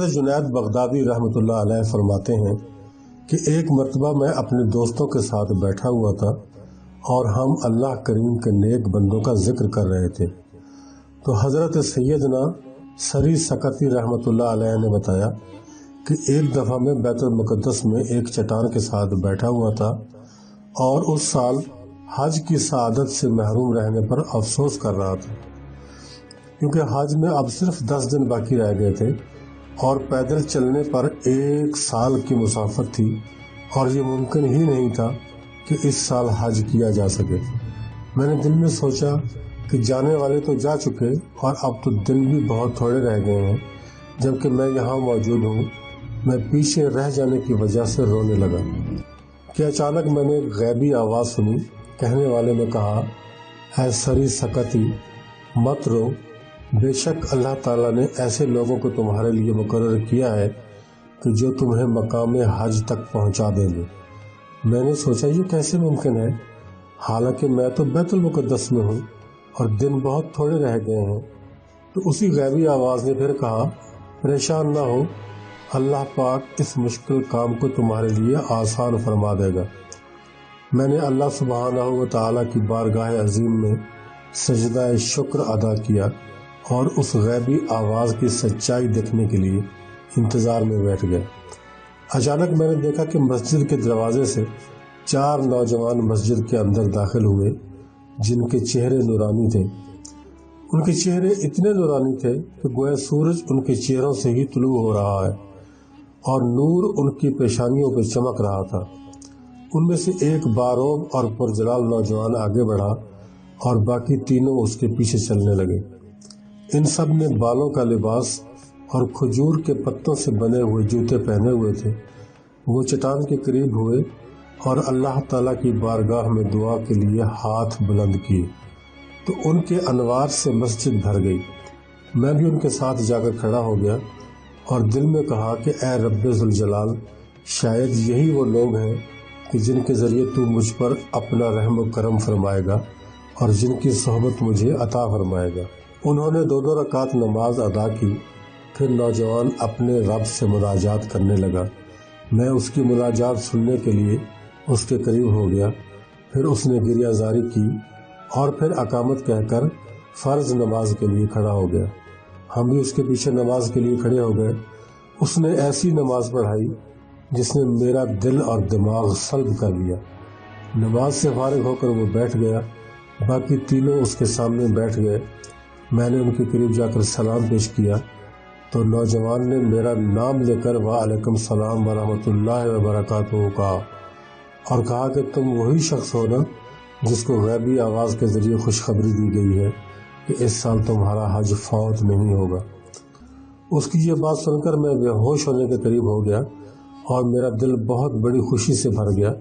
جنید بغدادی رحمۃ اللہ علیہ فرماتے ہیں کہ ایک مرتبہ میں اپنے دوستوں کے ساتھ بیٹھا ہوا تھا اور ہم اللہ کریم کے نیک بندوں کا ذکر کر رہے تھے، تو حضرت سیدنا سری سکتی رحمۃ اللہ علیہ نے بتایا کہ ایک دفعہ میں بیت المقدس میں ایک چٹان کے ساتھ بیٹھا ہوا تھا اور اس سال حج کی سعادت سے محروم رہنے پر افسوس کر رہا تھا، کیونکہ حج میں اب صرف 10 دن باقی رہ گئے تھے اور پیدل چلنے پر 1 سال کی مسافت تھی اور یہ ممکن ہی نہیں تھا کہ اس سال حج کیا جا سکے۔ میں نے دل میں سوچا کہ جانے والے تو جا چکے اور اب تو دن بھی بہت تھوڑے رہ گئے ہیں، جبکہ میں یہاں موجود ہوں۔ میں پیچھے رہ جانے کی وجہ سے رونے لگا کہ اچانک میں نے ایک غیبی آواز سنی۔ کہنے والے نے کہا، اے سری سکتی، مت رو، بے شک اللہ تعالیٰ نے ایسے لوگوں کو تمہارے لیے مقرر کیا ہے کہ جو تمہیں مقام حج تک پہنچا دیں گے۔ میں نے سوچا یہ کیسے ممکن ہے، حالانکہ میں تو بیت المقدس میں ہوں اور دن بہت تھوڑے رہ گئے ہیں۔ تو اسی غیبی آواز نے پھر کہا، پریشان نہ ہو، اللہ پاک اس مشکل کام کو تمہارے لیے آسان فرما دے گا۔ میں نے اللہ سبحانہ و تعالیٰ کی بارگاہ عظیم میں سجدہ شکر ادا کیا اور اس غیبی آواز کی سچائی دیکھنے کے لیے انتظار میں بیٹھ گیا۔ اچانک میں نے دیکھا کہ مسجد کے دروازے سے 4 نوجوان مسجد کے اندر داخل ہوئے، جن کے چہرے نورانی تھے۔ ان کے چہرے اتنے نورانی تھے کہ گویا سورج ان کے چہروں سے ہی طلوع ہو رہا ہے اور نور ان کی پیشانیوں پہ چمک رہا تھا۔ ان میں سے ایک باروب اور پرجلال نوجوان آگے بڑھا اور باقی تینوں اس کے پیچھے چلنے لگے۔ ان سب نے بالوں کا لباس اور کھجور کے پتوں سے بنے ہوئے جوتے پہنے ہوئے تھے۔ وہ چٹان کے قریب ہوئے اور اللہ تعالیٰ کی بارگاہ میں دعا کے لیے ہاتھ بلند کیے تو ان کے انوار سے مسجد بھر گئی۔ میں بھی ان کے ساتھ جا کر کھڑا ہو گیا اور دل میں کہا کہ اے رب ذوالجلال، شاید یہی وہ لوگ ہیں کہ جن کے ذریعے تو مجھ پر اپنا رحم و کرم فرمائے گا اور جن کی صحبت مجھے عطا فرمائے گا۔ انہوں نے 2 رکعت نماز ادا کی، پھر نوجوان اپنے رب سے مناجات کرنے لگا۔ میں اس کی مناجات سننے کے لیے اس کے قریب ہو گیا۔ پھر اس نے گریہ زاری کی اور پھر اقامت کہہ کر فرض نماز کے لیے کھڑا ہو گیا۔ ہم بھی اس کے پیچھے نماز کے لیے کھڑے ہو گئے۔ اس نے ایسی نماز پڑھائی جس نے میرا دل اور دماغ سلب کر لیا۔ نماز سے فارغ ہو کر وہ بیٹھ گیا، باقی تینوں اس کے سامنے بیٹھ گئے۔ میں نے ان کے قریب جا کر سلام پیش کیا تو نوجوان نے میرا نام لے کر وعلیکم السلام ورحمۃ اللہ وبرکاتہ کہا اور کہا کہ تم وہی شخص ہو نا جس کو غیبی آواز کے ذریعے خوشخبری دی گئی ہے کہ اس سال تمہارا حج فوت نہیں ہوگا۔ اس کی یہ بات سن کر میں بے ہوش ہونے کے قریب ہو گیا اور میرا دل بہت بڑی خوشی سے بھر گیا،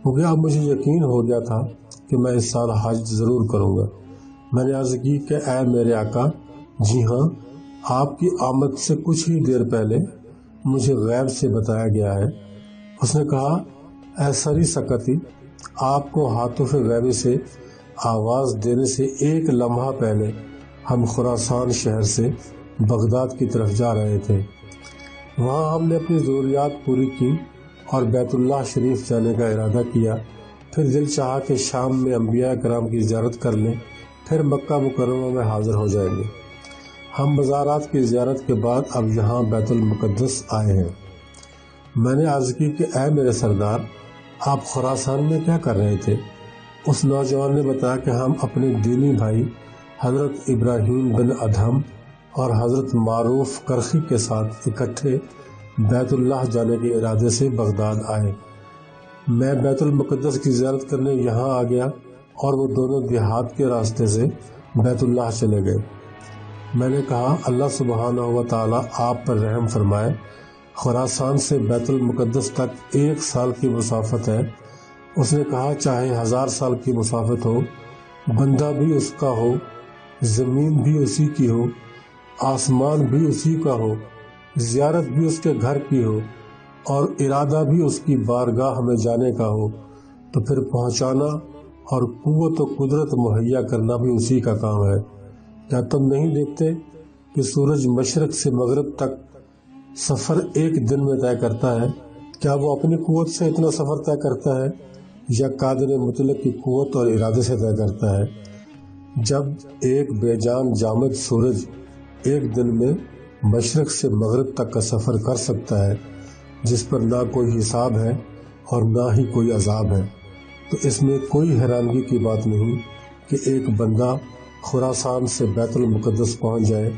کیونکہ اب مجھے یقین ہو گیا تھا کہ میں اس سال حج ضرور کروں گا۔ میں نے عرض کی کہ اے میرے آقا، جی ہاں، آپ کی آمد سے کچھ ہی دیر پہلے مجھے غیب سے بتایا گیا ہے۔ اس نے کہا، اے سری سکتی، آپ کو ہاتف غیبی سے آواز دینے سے 1 لمحہ پہلے ہم خراسان شہر سے بغداد کی طرف جا رہے تھے۔ وہاں ہم نے اپنی ضروریات پوری کی اور بیت اللہ شریف جانے کا ارادہ کیا۔ پھر دل چاہا کہ شام میں انبیاء کرام کی زیارت کر لیں، پھر مکہ مکرمہ میں حاضر ہو جائیں گے۔ ہم مزارات کی زیارت کے بعد اب یہاں بیت المقدس آئے ہیں۔ میں نے عرض کی کہ اے میرے سردار، آپ خراسان میں کیا کر رہے تھے؟ اس نوجوان نے بتایا کہ ہم اپنے دینی بھائی حضرت ابراہیم بن ادہم اور حضرت معروف کرخی کے ساتھ اکٹھے بیت اللہ جانے کے ارادے سے بغداد آئے۔ میں بیت المقدس کی زیارت کرنے یہاں آ گیا اور وہ دونوں دیہات کے راستے سے بیت اللہ چلے گئے۔ میں نے کہا، اللہ سبحانہ و تعالیٰ آپ پر رحم فرمائے، خراسان سے بیت المقدس تک 1 سال کی مسافت ہے۔ اس نے کہا، چاہے 1000 سال کی مسافت ہو، بندہ بھی اس کا ہو، زمین بھی اسی کی ہو، آسمان بھی اسی کا ہو، زیارت بھی اس کے گھر کی ہو اور ارادہ بھی اس کی بارگاہ میں جانے کا ہو، تو پھر پہنچانا اور قوت و قدرت مہیا کرنا بھی اسی کا کام ہے۔ کیا تم نہیں دیکھتے کہ سورج مشرق سے مغرب تک سفر ایک دن میں طے کرتا ہے، کیا وہ اپنی قوت سے اتنا سفر طے کرتا ہے یا قادر مطلق کی قوت اور ارادے سے طے کرتا ہے؟ جب ایک بے جان جامد سورج ایک دن میں مشرق سے مغرب تک کا سفر کر سکتا ہے، جس پر نہ کوئی حساب ہے اور نہ ہی کوئی عذاب ہے، تو اس میں کوئی حیرانگی کی بات نہیں کہ ایک بندہ خراسان سے بیت المقدس پہنچ جائے۔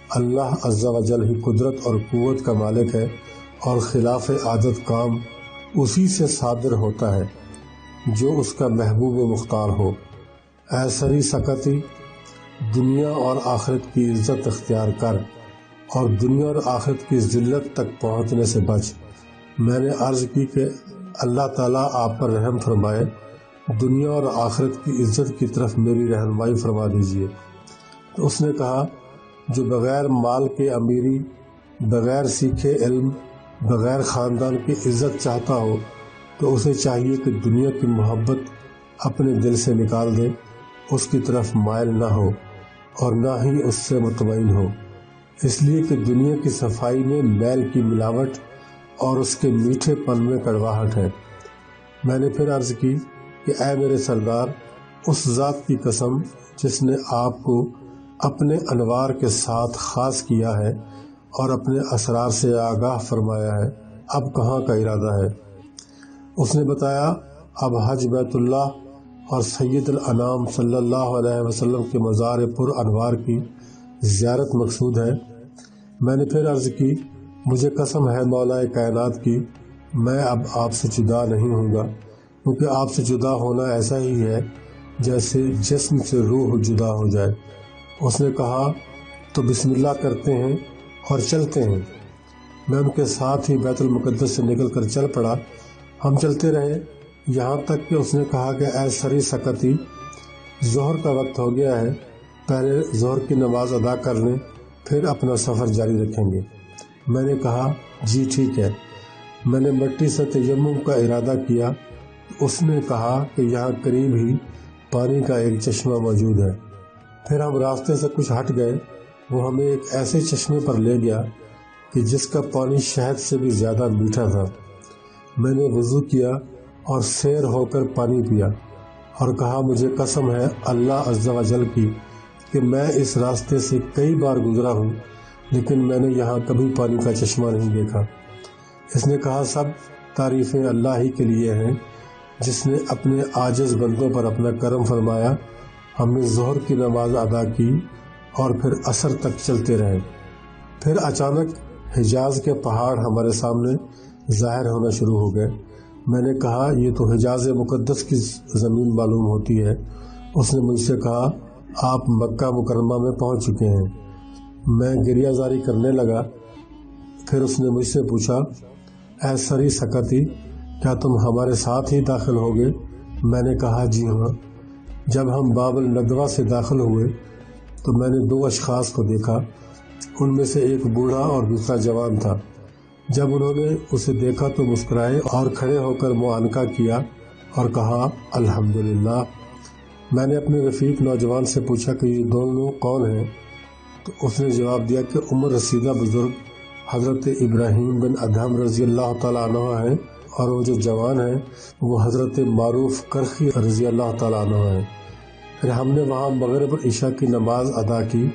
اللہ عز و جل ہی قدرت اور قوت کا مالک ہے اور خلاف عادت کام اسی سے صادر ہوتا ہے جو اس کا محبوب مختار ہو۔ اے سری سکتی، دنیا اور آخرت کی عزت اختیار کر اور دنیا اور آخرت کی ذلت تک پہنچنے سے بچ۔ میں نے عرض کی کہ اللہ تعالیٰ آپ پر رحم فرمائے، دنیا اور آخرت کی عزت کی طرف میری رہنمائی فرما دیجیے۔ تو اس نے کہا، جو بغیر مال کے امیری، بغیر سیکھے علم، بغیر خاندان کی عزت چاہتا ہو تو اسے چاہیے کہ دنیا کی محبت اپنے دل سے نکال دے، اس کی طرف مائل نہ ہو اور نہ ہی اس سے مطمئن ہو، اس لیے کہ دنیا کی صفائی میں میل کی ملاوٹ اور اس کے میٹھے پن میں کڑواہٹ ہے۔ میں نے پھر عرض کی کہ اے میرے سردار، اس ذات کی قسم جس نے آپ کو اپنے انوار کے ساتھ خاص کیا ہے اور اپنے اسرار سے آگاہ فرمایا ہے، اب کہاں کا ارادہ ہے؟ اس نے بتایا، اب حج بیت اللہ اور سید الانام صلی اللہ علیہ وسلم کے مزار پر انوار کی زیارت مقصود ہے۔ میں نے پھر عرض کی، مجھے قسم ہے مولا کائنات کی، میں اب آپ سے جدا نہیں ہوں گا، کیونکہ آپ سے جدا ہونا ایسا ہی ہے جیسے جسم سے روح جدا ہو جائے۔ اس نے کہا، تو بسم اللہ کرتے ہیں اور چلتے ہیں۔ میں ان کے ساتھ ہی بیت المقدس سے نکل کر چل پڑا۔ ہم چلتے رہے یہاں تک کہ اس نے کہا کہ اے سری سکتی، ظہر کا وقت ہو گیا ہے، پہلے ظہر کی نماز ادا کر لیں، پھر اپنا سفر جاری رکھیں گے۔ میں نے کہا، جی ٹھیک ہے۔ میں نے مٹی سے تیمم کا ارادہ کیا۔ اس نے کہا کہ یہاں قریب ہی پانی کا ایک چشمہ موجود ہے۔ پھر ہم راستے سے کچھ ہٹ گئے، وہ ہمیں ایک ایسے چشمے پر لے گیا کہ جس کا پانی شہد سے بھی زیادہ میٹھا تھا۔ میں نے وضو کیا اور سیر ہو کر پانی پیا اور کہا، مجھے قسم ہے اللہ عز و جل کی کہ میں اس راستے سے کئی بار گزرا ہوں، لیکن میں نے یہاں کبھی پانی کا چشمہ نہیں دیکھا۔ اس نے کہا، سب تعریفیں اللہ ہی کے لیے ہیں جس نے اپنے عاجز بندوں پر اپنا کرم فرمایا۔ ہم نے ظہر کی نماز ادا کی اور پھر عصر تک چلتے رہے۔ پھر اچانک حجاز کے پہاڑ ہمارے سامنے ظاہر ہونا شروع ہو گئے۔ میں نے کہا، یہ تو حجاز مقدس کی زمین معلوم ہوتی ہے۔ اس نے مجھ سے کہا، آپ مکہ مکرمہ میں پہنچ چکے ہیں۔ میں گریہ زاری کرنے لگا۔ پھر اس نے مجھ سے پوچھا، اے سری سکتی، کیا تم ہمارے ساتھ ہی داخل ہوگے؟ میں نے کہا، جی ہاں۔ جب ہم باب الندوہ سے داخل ہوئے تو میں نے دو اشخاص کو دیکھا، ان میں سے ایک بوڑھا اور دوسرا جوان تھا۔ جب انہوں نے اسے دیکھا تو مسکرائے اور کھڑے ہو کر معانقہ کیا اور کہا، الحمدللہ۔ میں نے اپنے رفیق نوجوان سے پوچھا کہ یہ دونوں کون ہیں؟ تو اس نے جواب دیا کہ عمر رسیدہ بزرگ حضرت ابراہیم بن ادہم رضی اللہ تعالیٰ عنہ ہیں، اور وہ جو جوان ہیں وہ حضرت معروف کرخی رضی اللہ تعالیٰ عنہ ہیں۔ پھر ہم نے وہاں مغرب اور عشاء کی نماز ادا کی۔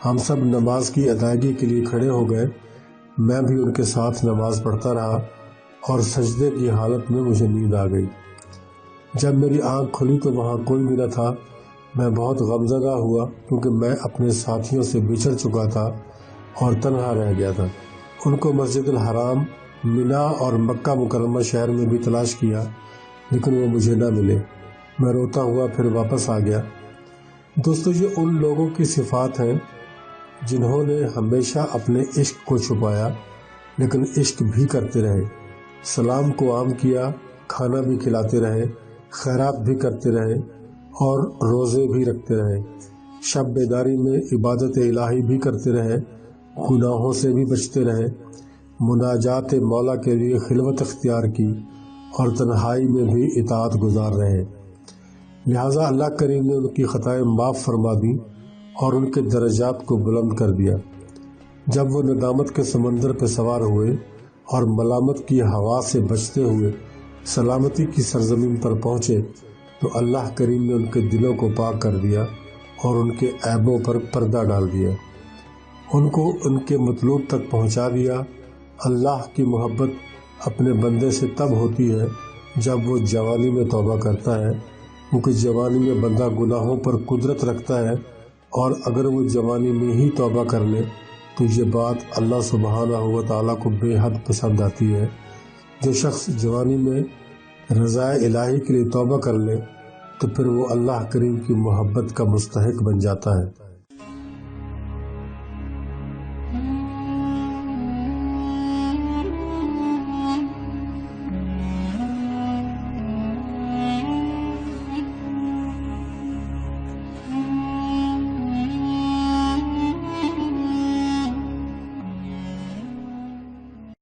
ہم سب نماز کی ادائیگی کے لیے کھڑے ہو گئے۔ میں بھی ان کے ساتھ نماز پڑھتا رہا اور سجدے کی حالت میں مجھے نیند آ گئی۔ جب میری آنکھ کھلی تو وہاں کوئی بھی نہ تھا۔ میں بہت غمزدہ ہوا کیونکہ میں اپنے ساتھیوں سے بچھڑ چکا تھا اور تنہا رہ گیا تھا۔ ان کو مسجد الحرام، مینا اور مکہ مکرمہ شہر میں بھی تلاش کیا، لیکن وہ مجھے نہ ملے۔ میں روتا ہوا پھر واپس آ گیا۔ دوستو، یہ ان لوگوں کی صفات ہیں جنہوں نے ہمیشہ اپنے عشق کو چھپایا لیکن عشق بھی کرتے رہے، سلام کو عام کیا، کھانا بھی کھلاتے رہے، خیرات بھی کرتے رہے اور روزے بھی رکھتے رہے، شب بیداری میں عبادت الہی بھی کرتے رہے، گناہوں سے بھی بچتے رہے، مناجات مولا کے لیے خلوت اختیار کی اور تنہائی میں بھی اطاعت گزار رہے۔ لہٰذا اللہ کریم نے ان کی خطائیں معاف فرما دی اور ان کے درجات کو بلند کر دیا۔ جب وہ ندامت کے سمندر پہ سوار ہوئے اور ملامت کی ہوا سے بچتے ہوئے سلامتی کی سرزمین پر پہنچے تو اللہ کریم نے ان کے دلوں کو پاک کر دیا اور ان کے عیبوں پر پردہ ڈال دیا، ان کو ان کے مطلوب تک پہنچا دیا۔ اللہ کی محبت اپنے بندے سے تب ہوتی ہے جب وہ جوانی میں توبہ کرتا ہے، کیونکہ جوانی میں بندہ گناہوں پر قدرت رکھتا ہے، اور اگر وہ جوانی میں ہی توبہ کر لے تو یہ بات اللہ سبحانہ و تعالیٰ کو بے حد پسند آتی ہے۔ جو شخص جوانی میں رضا الہی کے لیے توبہ کر لے تو پھر وہ اللہ کریم کی محبت کا مستحق بن جاتا ہے۔